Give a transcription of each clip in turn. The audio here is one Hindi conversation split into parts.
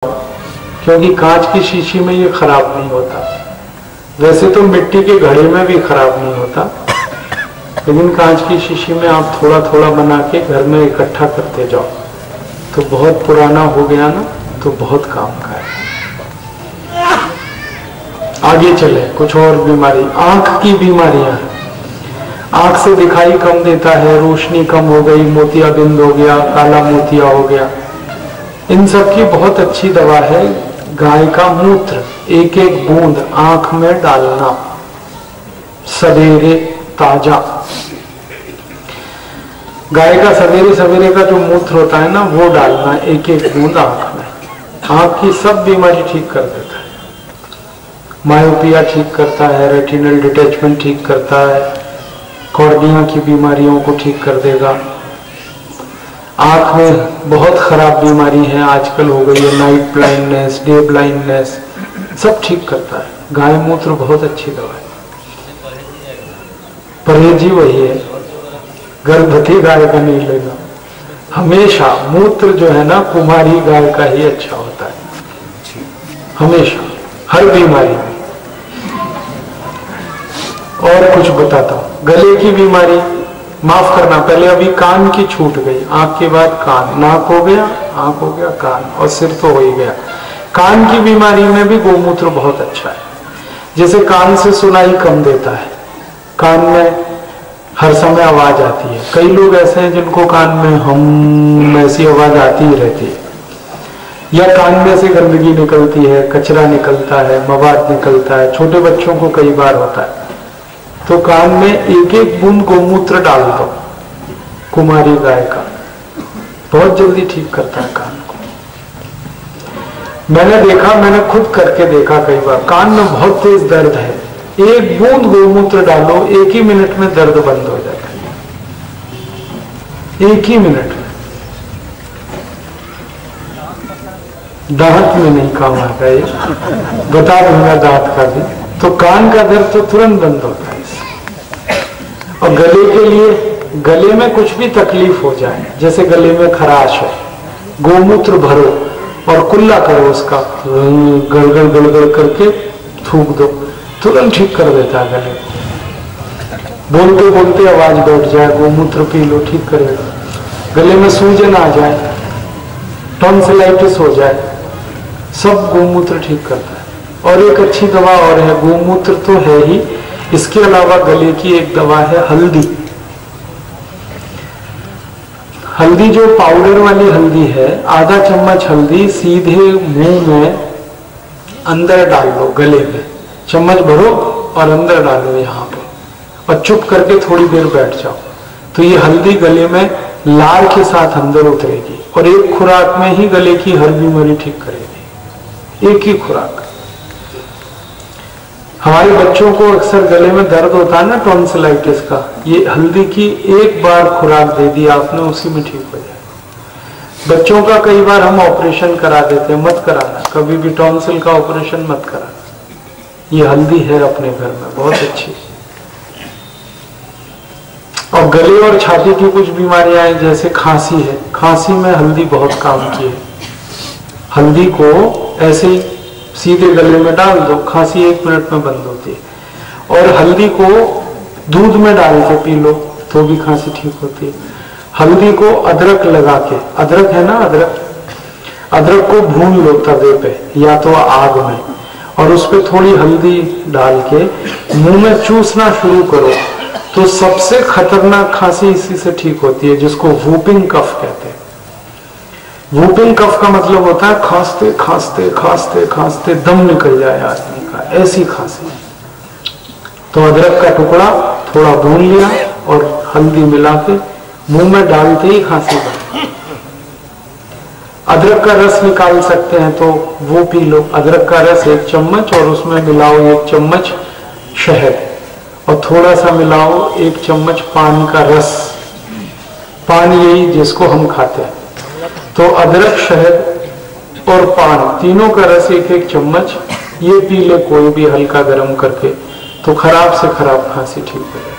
क्योंकि कांच की शीशी में ये खराब नहीं होता। वैसे तो मिट्टी के घड़े में भी खराब नहीं होता, लेकिन कांच की शीशी में आप थोड़ा थोड़ा बना के घर में इकट्ठा करते जाओ तो बहुत पुराना हो गया ना तो बहुत काम का है। आगे चले, कुछ और बीमारी, आंख की बीमारियां हैं। आंख से दिखाई कम देता है, रोशनी कम हो गई, मोतियाबिंद हो गया, काला मोतिया हो गया। इन सब की बहुत अच्छी दवा है गाय का मूत्र, एक एक बूंद आंख में डालना सवेरे ताजा। गाय का सवेरे सवेरे का जो मूत्र होता है ना वो डालना एक एक बूंद आंख में। आंख की सब बीमारी ठीक कर देता है। मायोपिया ठीक करता है, रेटिनल डिटैचमेंट ठीक करता है, कॉर्निया की बीमारियों को ठीक कर देगा। आंख में बहुत खराब बीमारी है आजकल हो गई है, नाइट ब्लाइंडनेस, डे ब्लाइंडनेस, सब ठीक करता है। गाय मूत्र बहुत अच्छी दवा है। परहेज ही वही है, गर्भवती गाय का नहीं लेना। हमेशा मूत्र जो है ना कुमारी गाय का ही अच्छा होता है, हमेशा, हर बीमारी में। और कुछ बताता हूं, गले की बीमारी, माफ करना पहले अभी कान की छूट गई, आंख के बाद कान, नाक हो गया, आंख हो गया, कान और सिर तो हो ही गया। कान की बीमारी में भी गोमूत्र बहुत अच्छा है। जैसे कान से सुनाई कम देता है, कान में हर समय आवाज आती है। कई लोग ऐसे हैं जिनको कान में हम ऐसी आवाज आती ही रहती है, या कान में से गंदगी निकलती है, कचरा निकलता है, मवाद निकलता है, छोटे बच्चों को कई बार होता है। तो कान में एक एक बूंद गोमूत्र डाल दो कुमारी गाय का, बहुत जल्दी ठीक करता है कान को। मैंने देखा, मैंने खुद करके देखा कई बार, कान में बहुत तेज दर्द है, एक बूंद गोमूत्र डालो, एक ही मिनट में दर्द बंद हो जाता है, एक ही मिनट में। दांत में नहीं काम आता है, बता दूंगा दांत का भी। तो कान का दर्द तो तुरंत बंद होता है। और गले के लिए, गले में कुछ भी तकलीफ हो जाए, जैसे गले में खराश है, गोमूत्र भरो और कुल्ला करो उसका, गड़गड़ गड़गड़ करके थूक दो, तुरंत ठीक कर देता है गले को। बोलते बोलते आवाज बैठ जाए, गोमूत्र पी लो, ठीक करेगा। गले में सूजन आ जाए, टॉन्सिलाइटिस हो जाए, सब गोमूत्र ठीक करता है। और एक अच्छी दवा और है, गोमूत्र तो है ही, इसके अलावा गले की एक दवा है हल्दी। हल्दी जो पाउडर वाली हल्दी है, आधा चम्मच हल्दी सीधे मुंह में अंदर डाल लो, गले में चम्मच भरो और अंदर डालो यहाँ पे, और चुप करके थोड़ी देर बैठ जाओ। तो ये हल्दी गले में लार के साथ अंदर उतरेगी और एक खुराक में ही गले की हर बीमारी ठीक करेगी, एक ही खुराक। हमारे बच्चों को अक्सर गले में दर्द होता है ना टॉन्सिलाइटिस का, ये हल्दी की एक बार खुराक दे दी आपने, उसी में ठीक हो जाए। बच्चों का कई बार हम ऑपरेशन करा देते हैं, मत कराना कभी भी, टॉन्सिल का ऑपरेशन मत कराना। ये हल्दी है अपने घर में बहुत अच्छी। और गले और छाती की कुछ बीमारियां हैं, जैसे खांसी है, खांसी में हल्दी बहुत काम की है। हल्दी को ऐसे ही सीधे गले में डाल दो, खांसी एक मिनट में बंद होती है। और हल्दी को दूध में डाल के पी लो तो भी खांसी ठीक होती है। हल्दी को अदरक लगा के, अदरक है ना, अदरक को भून लो तवे पे या तो आग में, और उस पर थोड़ी हल्दी डाल के मुंह में चूसना शुरू करो, तो सबसे खतरनाक खांसी इसी से ठीक होती है, जिसको वूपिंग कफ कहते हैं। वूपिंग कफ का मतलब होता है खांसते खांसते खांसते खांसते दम निकल जाए आदमी का, ऐसी खांसी। तो अदरक का टुकड़ा थोड़ा भून लिया और हल्दी मिला के मुंह में डालते ही खांसी बंद। अदरक का रस निकाल सकते हैं तो वो पी लो, अदरक का रस 1 चम्मच, और उसमें मिलाओ 1 चम्मच शहद, और थोड़ा सा मिलाओ 1 चम्मच पान का रस, पान यही जिसको हम खाते हैं। तो अदरक, शहद और पान, तीनों का रस 1-1 चम्मच, ये पी ले कोई भी हल्का गर्म करके, तो खराब से खराब खांसी ठीक हो जाए।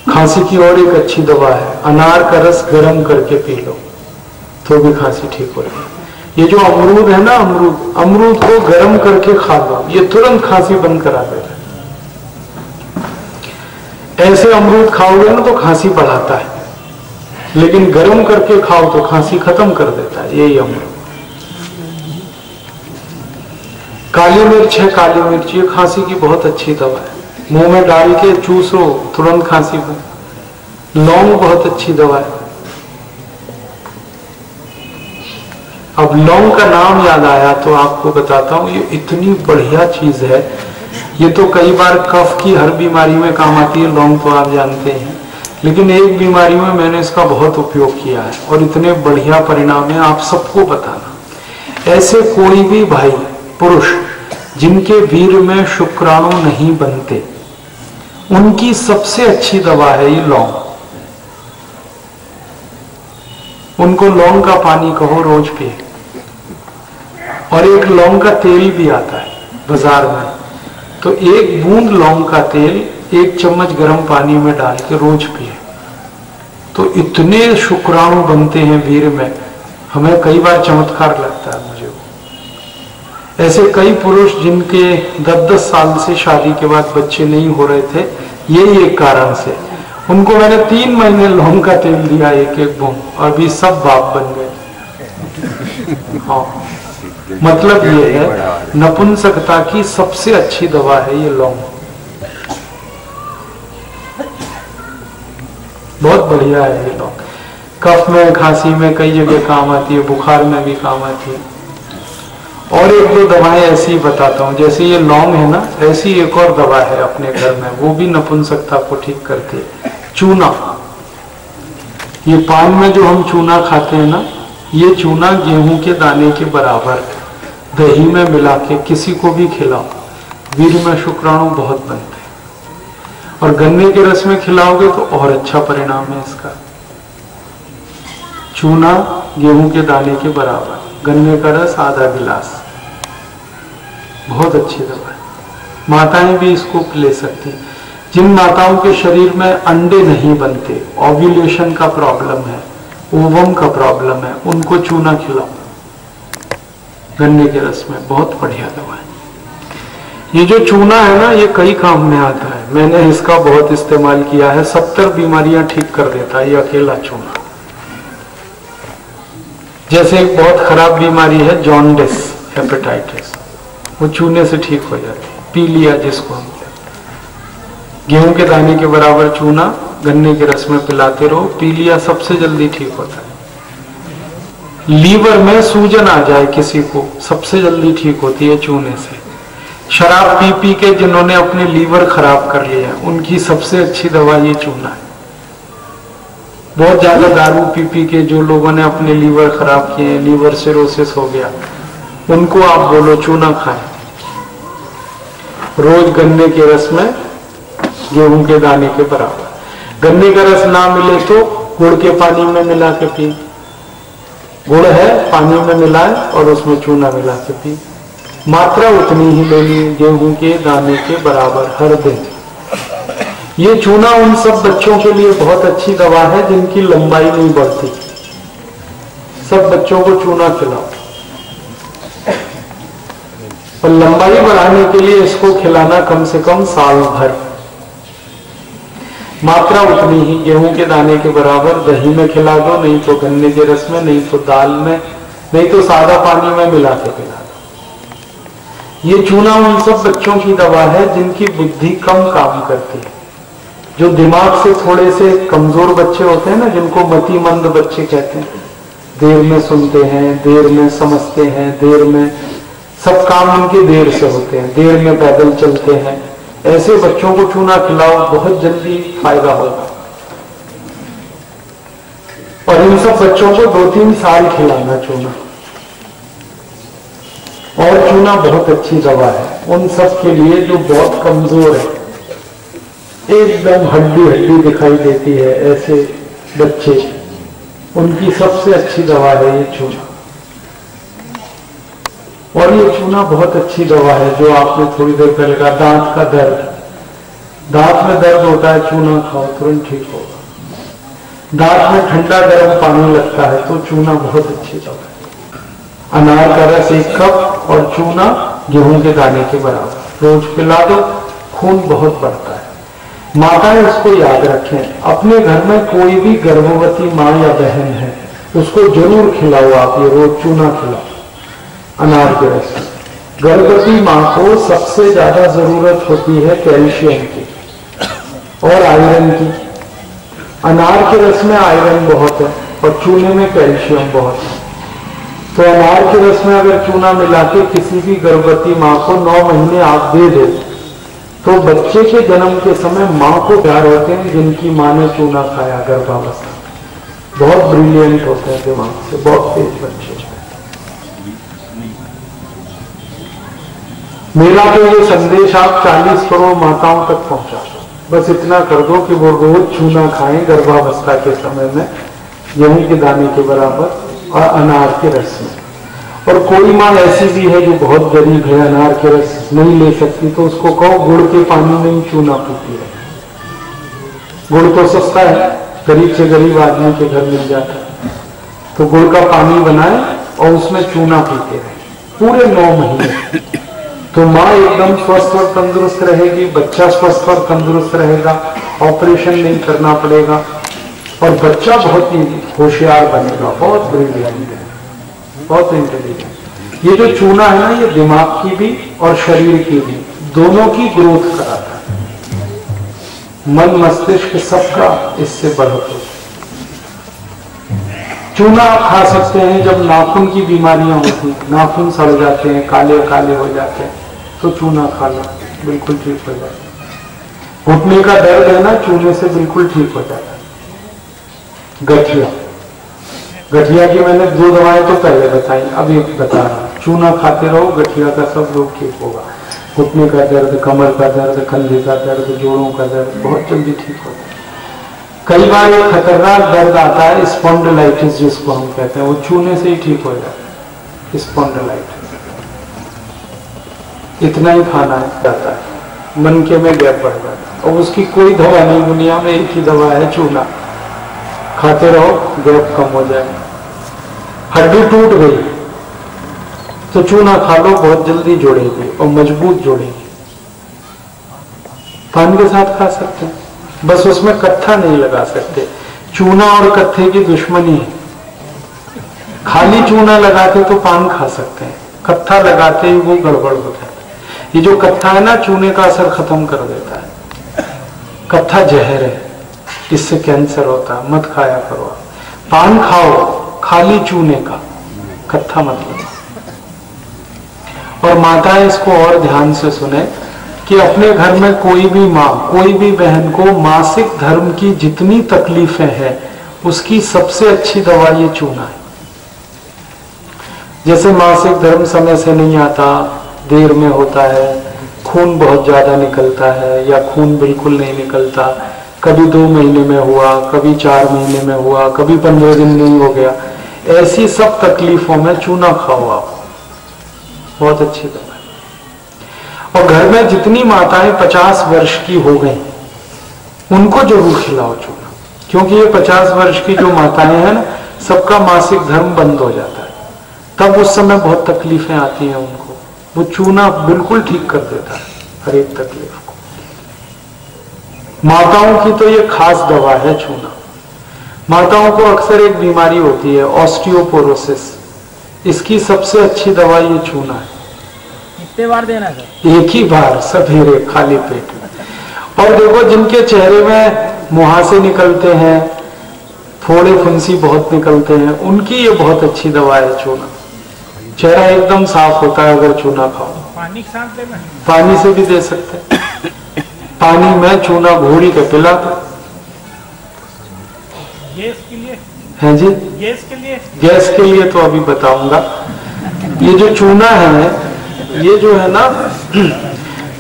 खांसी की और एक अच्छी दवा है, अनार का रस गर्म करके पी लो, तो भी खांसी ठीक हो जाएगी। ये जो अमरूद है ना, अमरूद को गर्म करके खा लो, ये तुरंत खांसी बंद करा देता है। ऐसे अमरूद खाओगे ना तो खांसी बढ़ाता है, लेकिन गर्म करके खाओ तो खांसी खत्म कर देता है। यही अमरूद। काली मिर्च है, काली मिर्च ये खांसी की बहुत अच्छी दवा है, मुंह में डाल के चूसो तुरंत खांसी बंद। लौंग बहुत अच्छी दवा है। अब लौंग का नाम याद आया तो आपको बताता हूं, ये इतनी बढ़िया चीज है। ये तो कई बार कफ की हर बीमारी में काम आती है लौंग, तो आप जानते हैं, लेकिन एक बीमारी में मैंने इसका बहुत उपयोग किया है और इतने बढ़िया परिणाम है, आप सबको बताना। ऐसे कोई भी भाई पुरुष जिनके वीर में शुक्राणु नहीं बनते, उनकी सबसे अच्छी दवा है ये लौंग। उनको लौंग का पानी कहो, रोज पिए। और एक लौंग का तेल भी आता है बाजार में, तो एक बूंद लौंग का तेल 1 चम्मच गर्म पानी में डाल के रोज पिए, तो इतने शुक्राणु बनते हैं वीर में, हमें कई बार चमत्कार लगता है मुझे। ऐसे कई पुरुष जिनके 10-10 साल से शादी के बाद बच्चे नहीं हो रहे थे, यही एक कारण से, उनको मैंने 3 महीने लौंग का तेल दिया, एक बूंद, और अभी सब बाप बन गए। हाँ, मतलब ये है नपुंसकता की सबसे अच्छी दवा है ये लौंग, बहुत बढ़िया है ये लौंग। कफ में, खांसी में कई जगह काम आती है, बुखार में भी काम आती है। और 1-2 दवाएं ऐसी बताता हूं, जैसे ये लौंग है ना, ऐसी एक और दवा है अपने घर में, वो भी नपुंसकता को ठीक करती है। चूना, ये पान में जो हम चूना खाते हैं ना, ये चूना गेहूं के दाने के बराबर दही में मिला के किसी को भी खिलाओ, वीर में शुक्राणु बहुत बनते हैं। और गन्ने के रस में खिलाओगे तो और अच्छा परिणाम है इसका। चूना गेहूं के दाने के बराबर, गन्ने का रस आधा गिलास, बहुत अच्छी दवा है। माताएं भी इसको ले सकती हैं। जिन माताओं के शरीर में अंडे नहीं बनते, ओव्यूलेशन का प्रॉब्लम है, ओवम का प्रॉब्लम है, उनको चूना खिलाओ गन्ने के रस में, बहुत बढ़िया दवा है। ये जो चूना है ना, ये कई काम में आता है, मैंने इसका बहुत इस्तेमाल किया है, 70 बीमारियां ठीक कर देता है ये अकेला चूना। जैसे एक बहुत खराब बीमारी है जॉन्डिस, हेपेटाइटिस, वो चूने से ठीक हो जाती है। पीलिया जिसको हम कहते हैं, गेहूं के दाने के बराबर चूना गन्ने के रस में पिलाते रहो, पीलिया सबसे जल्दी ठीक होता है। लीवर में सूजन आ जाए किसी को, सबसे जल्दी ठीक होती है चूने से। शराब पी पी के जिन्होंने अपने लीवर खराब कर लिया, उनकी सबसे अच्छी दवा ये चूना है। बहुत ज्यादा दारू पी पी के जो लोगों ने अपने लीवर खराब किए, लीवर सिरोसिस हो गया, उनको आप बोलो चूना खाएं रोज गन्ने के रस में गेहूं के दाने के बराबर। गन्ने का रस ना मिले तो गुड़ के पानी में मिला के पी, गुड़ है पानी में मिलाए और उसमें चूना मिला के पी, मात्रा उतनी ही लेनी, गेहूं के दाने के बराबर हर दिन। ये चूना उन सब बच्चों के लिए बहुत अच्छी दवा है जिनकी लंबाई नहीं बढ़ती, सब बच्चों को चूना खिलाओ। और लंबाई बढ़ाने के लिए इसको खिलाना कम से कम साल भर, मात्रा उतनी ही, गेहूं के दाने के बराबर दही में खिला दो, नहीं तो गन्ने के रस में, नहीं तो दाल में, नहीं तो सादा पानी में मिला के पिला दो। ये चूना उन सब बच्चों की दवा है जिनकी बुद्धि कम काम करती है, जो दिमाग से थोड़े से कमजोर बच्चे होते हैं ना, जिनको मतिमंद बच्चे कहते हैं, देर में सुनते हैं, देर में समझते हैं, देर में सब काम उनके देर से होते हैं, देर में पैदल चलते हैं, ऐसे बच्चों को चूना खिलाओ, बहुत जल्दी फायदा होगा। और इन सब बच्चों को 2-3 साल खिलाना चूना। और चूना बहुत अच्छी दवा है उन सब के लिए जो बहुत कमजोर है, एकदम हड्डी हड्डी दिखाई देती है, ऐसे बच्चे, उनकी सबसे अच्छी दवा है ये चूना। और ये चूना बहुत अच्छी दवा है जो आपने थोड़ी देर पहले कहा, दांत का दर्द, दांत में दर्द होता है, चूना खाओ तुरंत ठीक होगा। दांत में ठंडा गर्म पानी लगता है तो चूना बहुत अच्छी दवा है। अनार का रस 1 कप और चूना गेहूं के दाने के बराबर रोज पिला दो, खून बहुत बढ़ता है। माताएं इसको याद रखें, अपने घर में कोई भी गर्भवती माँ या बहन है उसको जरूर खिलाओ, आप ये रोज चूना खिलाओ अनार के रस में। गर्भवती माँ को सबसे ज्यादा जरूरत होती है कैल्शियम की और आयरन की। अनार के रस में आयरन बहुत है और चूने में कैल्शियम बहुत है। तो अनार के रस में अगर चूना मिला के किसी भी गर्भवती माँ को 9 महीने आप दे दे तो बच्चे के जन्म के समय माँ को प्यार होते हैं जिनकी माँ ने चूना खाया गर्भावस्था। बहुत ब्रिलियंट होते हैं दिमाग से, बहुत तेज बच्चे। मेरा तो ये संदेश आप 40 करोड़ माताओं तक पहुंचा दो। बस इतना कर दो कि वो रोज चूना खाएं गर्भावस्था के समय में, गेहूं के दाने के बराबर और अनार के रस में। और कोई माँ ऐसी भी है जो बहुत गरीब है, अनार के रस नहीं ले सकती, तो उसको कहो गुड़ के पानी में ही चूना पीती है। गुड़ तो सस्ता है, गरीब से गरीब आदमी के घर मिल जाता है, तो गुड़ का पानी बनाए और उसमें चूना पीते रहे पूरे 9 महीने। तो माँ एकदम स्वस्थ और तंदुरुस्त रहेगी, बच्चा स्वस्थ और तंदुरुस्त रहेगा, ऑपरेशन नहीं करना पड़ेगा और बच्चा बहुत ही होशियार बनेगा, बहुत ब्रिलियंट है, बहुत इंटेलिजेंट। ये जो चूना है ना, ये दिमाग की भी और शरीर की भी दोनों की ग्रोथ कराता है। मन मस्तिष्क सबका इससे बढ़त होती है। चूना आप खा सकते हैं जब नाखून की बीमारियां होती हैं, नाखून सड़ जाते हैं, काले काले हो जाते हैं, तो चूना खा लो, बिल्कुल ठीक हो जाता है। घुटने का दर्द है ना, चूने से बिल्कुल ठीक हो जाता है। गठिया, गठिया की मैंने 2 दवाएं तो पहले बताई, अब एक बता रहा हूं। चूना खाते रहो, गठिया का सब रोग ठीक होगा। घुटने का दर्द, कमर का दर्द, कंधे का दर्द, जोड़ों का दर्द बहुत जल्दी ठीक होता है। कई बार एक खतरनाक दर्द आता है स्पॉन्डिलाइटिस जिसको हम कहते हैं, वो चूने से ही ठीक हो जाता है। स्पॉन्डिलाइटिस इतना ही खाना जाता है, मन के में गैप बढ़ जाता है और उसकी कोई दवा नहीं दुनिया में, एक ही दवा है चूना। खाते रहो, गैप कम हो जाए। हड्डी टूट गई तो चूना खा लो, बहुत जल्दी जोड़ेगी और मजबूत जोड़ेगी। पान के साथ खा सकते हैं, बस उसमें कत्था नहीं लगा सकते। चूना और कत्थे की दुश्मनी है। खाली चूना लगाते तो पान खा सकते हैं, कत्था लगाते ही वो गड़बड़ होता है। ये जो कत्था है ना, चूने का असर खत्म कर देता है। कत्था जहर है, इससे कैंसर होता है, मत खाया करो। पान खाओ खाली चूने का, कत्था मतलब। और माताएं इसको और ध्यान से सुने कि अपने घर में कोई भी माँ, कोई भी बहन को मासिक धर्म की जितनी तकलीफें हैं उसकी सबसे अच्छी दवा ये चूना है। जैसे मासिक धर्म समय से नहीं आता, देर में होता है, खून बहुत ज्यादा निकलता है या खून बिल्कुल नहीं निकलता, कभी 2 महीने में हुआ, कभी 4 महीने में हुआ, कभी 15 दिन नहीं हो गया, ऐसी सब तकलीफों में चूना खाओ आप, बहुत अच्छी दवा है। और घर में जितनी माताएं 50 वर्ष की हो गई उनको जरूर खिलाओ चूना, क्योंकि ये 50 वर्ष की जो माताएं हैं ना, सबका मासिक धर्म बंद हो जाता है, तब उस समय बहुत तकलीफें आती हैं उनको, वो चूना बिल्कुल ठीक कर देता है हर एक तकलीफ को। माताओं की तो ये खास दवा है चूना। माताओं को अक्सर एक बीमारी होती है ऑस्टियोपोरोसिस, इसकी सबसे अच्छी दवा ये चूना है। कितने बार देना सर? एक ही बार, सवेरे खाली पेट में। और देखो जिनके चेहरे में मुहासे निकलते हैं, फोड़े फुंसी बहुत निकलते हैं, उनकी ये बहुत अच्छी दवा है चूना। चेहरा एकदम साफ होता है अगर चूना खाओ। पानी के साथ देना? पानी से भी दे सकते हैं, पानी में चूना घोड़ी के पिला दो। गैस के लिए? है जी, गैस के लिए? गैस के लिए तो अभी बताऊंगा। ये जो चूना है, ये जो है ना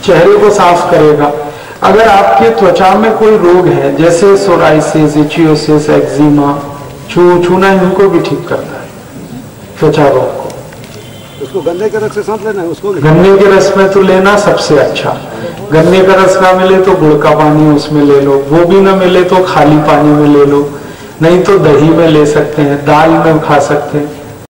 चेहरे को साफ करेगा। अगर आपके त्वचा में कोई रोग है जैसे सोराइसिस, इचियोसिस, एक्जिमा, चूना इनको भी ठीक करता है, त्वचा रोग को। उसको गन्ने के रस के साथ लेना है उसको? गन्ने के रस में तो लेना सबसे अच्छा। गन्ने का रस ना मिले तो गुड़ का पानी उसमें ले लो, वो भी ना मिले तो खाली पानी में ले लो। नहीं तो दही में ले सकते हैं, दाल में खा सकते हैं।